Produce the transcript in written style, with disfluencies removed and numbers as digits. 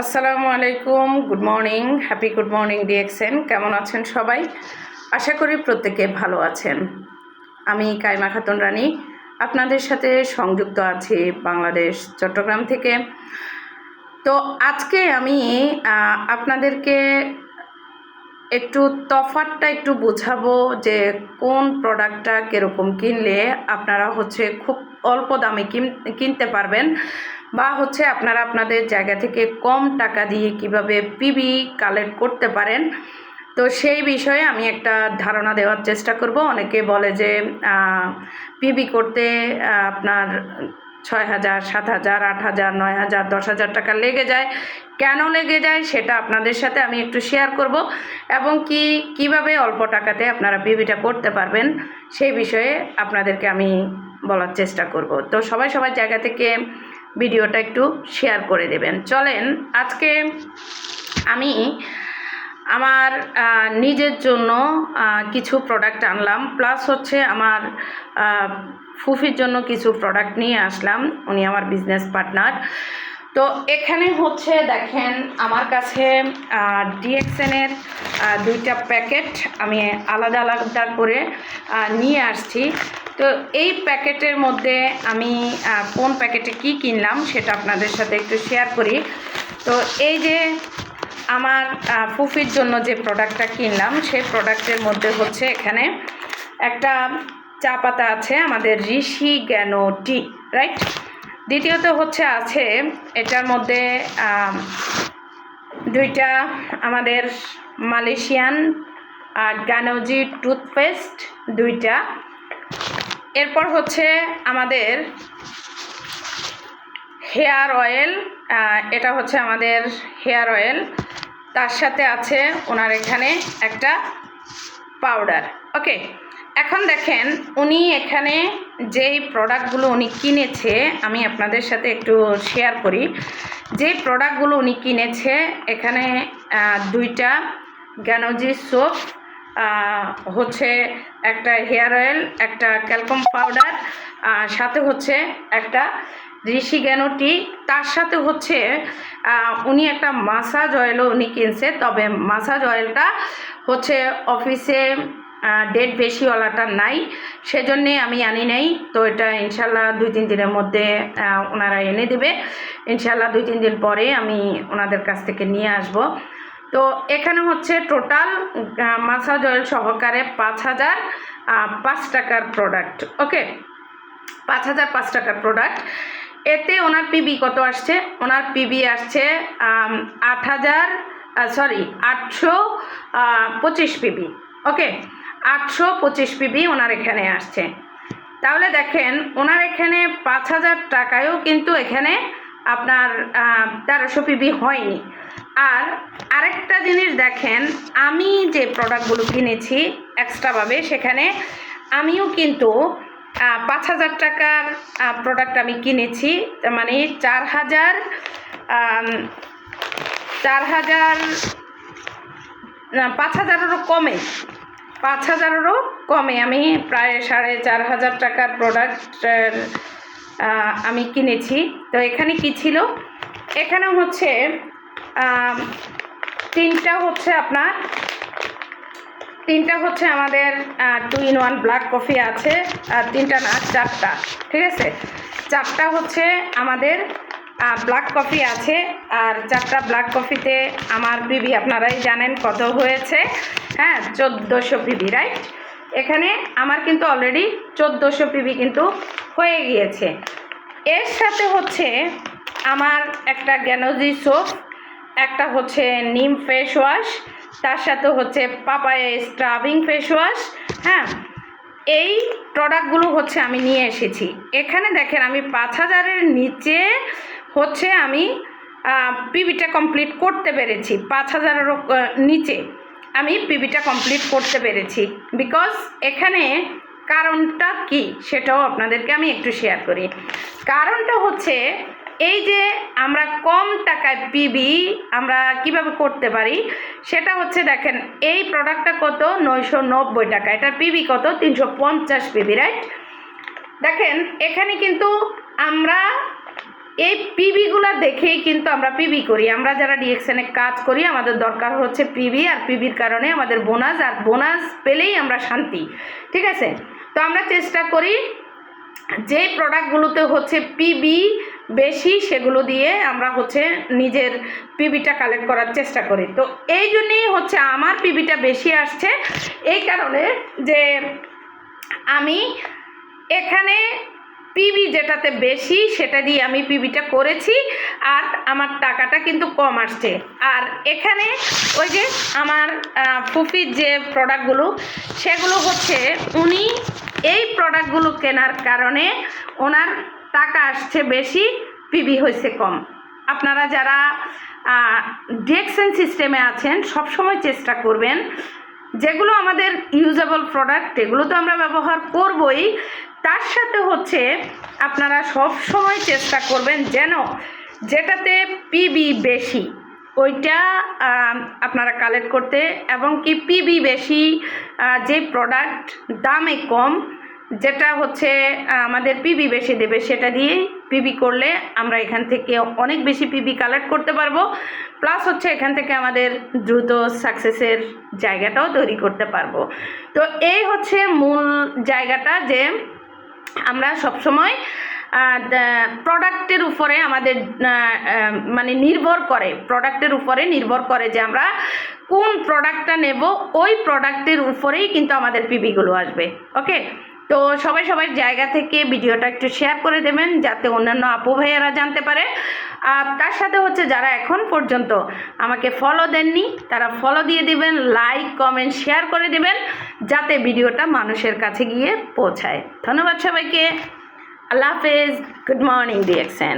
আসসালামু আলাইকুম, good morning, happy good morning DXN. কেমন আছেন সবাই? আশা করি প্রত্যেকে ভালো আছেন। আমি কাইমা খাতুন রানী আপনাদের সাথে সংযুক্ত আছি বাংলাদেশ চট্টগ্রাম থেকে। তো আজকে আমি আপনাদেরকে একটু তফাৎটা একটু বোঝাবো যে কোন প্রোডাক্টটা কীরকম কিনলে আপনারা খুব অল্প দামে কিনতে পারবেন, বা আপনারা আপনাদের জায়গা থেকে কম টাকা দিয়ে কিভাবে পিবি কালেক্ট করতে পারেন। তো সেই বিষয়ে আমি একটা ধারণা দেওয়ার চেষ্টা করব। অনেকে বলে যে পিবি করতে আপনার 6,000, 7,000, 8,000, 9,000, 10,000 টাকা লেগে যায়। কেন লেগে যায় সেটা আপনাদের সাথে আমি একটু শেয়ার করব, এবং কিভাবে অল্প টাকাতে আপনারা পিবিটা করতে পারবেন সেই বিষয়ে আপনাদেরকে আমি বলার চেষ্টা করব। তো সবাই জায়গা থেকে ভিডিওটা একটু শেয়ার করে দেবেন। চলেন আজকে আমি আমার নিজের জন্য কিছু প্রোডাক্ট আনলাম, প্লাস আমার ফুফির জন্য কিছু প্রোডাক্ট নিয়ে আসলাম। উনি আমার বিজনেস পার্টনার। তো এখানে দেখেন আমার কাছে ডিএক্সএনের 2টা প্যাকেট আমি আলাদা আলাদা করে নিয়ে আসছি। তো এই প্যাকেটের মধ্যে আমি কোন প্যাকেটে কি কিনলাম সেটা আপনাদের সাথে একটু শেয়ার করি। তো এই যে আমার ফুফির জন্য যে প্রোডাক্টটা কিনলাম সেই প্রোডাক্টের মধ্যে এখানে একটা চা পাতা আছে, আমাদের ঋষি জ্ঞানো টি, রাইট। দ্বিতীয়ত আছে এটার মধ্যে 2টা আমাদের মালয়েশিয়ান গানোজি টুথপেস্ট 2টা। এরপর আমাদের হেয়ার অয়েল, এটা আমাদের হেয়ার অয়েল। তার সাথে আছে ওনার এখানে একটা পাউডার। ওকে, এখন দেখেন উনি এখানে যেই প্রোডাক্টগুলো উনি কিনেছে আমি আপনাদের সাথে একটু শেয়ার করি। যে প্রোডাক্টগুলো উনি কিনেছে এখানে 2টা গ্যানোজি সোপ, একটা হেয়ার অয়েল, একটা ক্যালকম পাউডার, সাথে একটা ঋষি জ্ঞানো টি। তার সাথে উনি একটা মাসাজ অয়েলও উনি কিনছে, তবে মাসাজ অয়েলটা অফিসে ডেট বেশিওয়ালাটা নাই, সেজন্যে আমি আনি নাই। তো এটা ইনশাল্লাহ 2-3 দিনের মধ্যে ওনারা এনে দেবে। ইনশাল্লাহ 2-3 দিন পরে আমি ওনাদের কাছ থেকে নিয়ে আসব। তো এখানে টোটাল মাসাজ অয়েল সহকারে 5,005 টাকার প্রোডাক্ট। ওকে, 5,005 টাকার প্রোডাক্ট। এতে ওনার পিবি কত আসছে? ওনার পিবি আসছে 825 পিবি। ওকে, 825 পিবি ওনার এখানে আসছে। তাহলে দেখেন ওনার এখানে 5,000 টাকায়ও কিন্তু এখানে আপনার 1300 পিবি হয়নি। আর আরেকটা জিনিস দেখেন, আমি যে প্রোডাক্টগুলো কিনেছি এক্সট্রাভাবে, সেখানে আমিও কিন্তু 5,000 টাকার প্রোডাক্ট আমি কিনেছি, মানে 5,000-এরও কমে, 5,000-এরও কমে আমি প্রায় 4,500 টাকার প্রোডাক্ট আমি কিনেছি। তো এখানে কি ছিল? এখানে তিনটা আমাদের 2-in-1 ব্ল্যাক কফি আছে, 3টা না 4টা, ঠিক আছে। 4টা আমাদের ব্ল্যাক কফি আছে, আর 4টা ব্ল্যাক কফিতে আমার পিবি আপনারাই জানেন কত হয়েছে। হ্যাঁ, 1400 পিবি, রাইট। এখানে আমার কিন্তু অলরেডি 1400 পিবি কিন্তু হয়ে গিয়েছে। এর সাথে আমার একটা গ্যানোজি সোপ, একটা নিম ফেস ওয়াশ, তার সাথে পাপায়া স্ক্রাবিং ফেস ওয়াশ। হ্যাঁ, এই প্রোডাক্টগুলো আমি নিয়ে এসেছি। এখানে দেখেন আমি 5,000-এর নিচে আমি পিবিটা কমপ্লিট করতে পেরেছি। 5,000-এরও নিচে আমি পিবিটা কমপ্লিট করতে পেরেছি। বিকজ এখানে কারণটা কি সেটাও আপনাদেরকে আমি একটু শেয়ার করি। কারণটা এই যে আমরা কম টাকায় পিবি আমরা কিভাবে করতে পারি সেটা দেখেন এই প্রোডাক্টটা কত? 990 টাকা। এটার পিবি কত? 350 পিবি, রাইট। দেখেন এখানে কিন্তু আমরা এই পিবিগুলো দেখেই কিন্তু আমরা পিবি করি। আমরা যারা ডিএক্সএনে কাজ করি আমাদের দরকার হচ্ছে পিবি, আর পিবির কারণে আমাদের বোনাস, আর বোনাস পেলেই আমরা শান্তি। ঠিক আছে, তো আমরা চেষ্টা করি যে প্রোডাক্টগুলোতে হচ্ছে পিবি বেশি সেগুলো দিয়ে আমরা হচ্ছে নিজের পিবিটা কালেক্ট করার চেষ্টা করি। তো এই জন্যই হচ্ছে আমার পিবিটা বেশি আসছে, এই কারণে যে আমি এখানে পিবি যেটাতে বেশি সেটা দিয়ে আমি পিবিটা করেছি, আর আমার টাকাটা কিন্তু কম আসছে। আর এখানে ওই যে আমার ফুফির যে প্রোডাক্টগুলো সেগুলো হচ্ছে উনি এই প্রোডাক্টগুলো কেনার কারণে ওনার টাকা আসছে বেশি, পিবি হয়েছে কম। আপনারা যারা ডিএক্সএন সিস্টেমে আছেন সবসময় চেষ্টা করবেন যেগুলো আমাদের ইউজেবল প্রোডাক্ট এগুলো তো আমরা ব্যবহার করবই, তার সাথে হচ্ছে আপনারা সব সময় চেষ্টা করবেন যেন যেটাতে পিবি বেশি ওইটা আপনারা কালেক্ট করতে, এবং কি পিবি বেশি যে প্রোডাক্ট দামে কম যেটা হচ্ছে আমাদের পিবি বেশি দেবে সেটা দিয়ে পিবি করলে আমরা এখান থেকে অনেক বেশি পিবি কালেক্ট করতে পারবো, প্লাস হচ্ছে এখান থেকে আমাদের দ্রুত সাকসেসের জায়গাটাও তৈরি করতে পারবো। তো এই হচ্ছে মূল জায়গাটা যে আমরা সবসময় প্রোডাক্টের উপরে আমাদের মানে প্রোডাক্টের উপরে নির্ভর করে যে আমরা কোন প্রোডাক্টটা নেব, ওই প্রোডাক্টের উপরেই কিন্তু আমাদের পিবিগুলো আসবে। ওকে, তো সবাই জায়গা থেকে ভিডিওটা একটু শেয়ার করে দেবেন যাতে অন্যান্য আপু ভাইয়ারা জানতে পারে। আর তার সাথে হচ্ছে যারা এখন পর্যন্ত আমাকে ফলো দেননি তারা ফলো দিয়ে দিবেন, লাইক কমেন্ট শেয়ার করে দেবেন যাতে ভিডিওটা মানুষের কাছে গিয়ে পৌঁছায়। ধন্যবাদ সবাইকে, আল্লাহ হাফেজ, গুড মর্নিং ডিএক্সএন।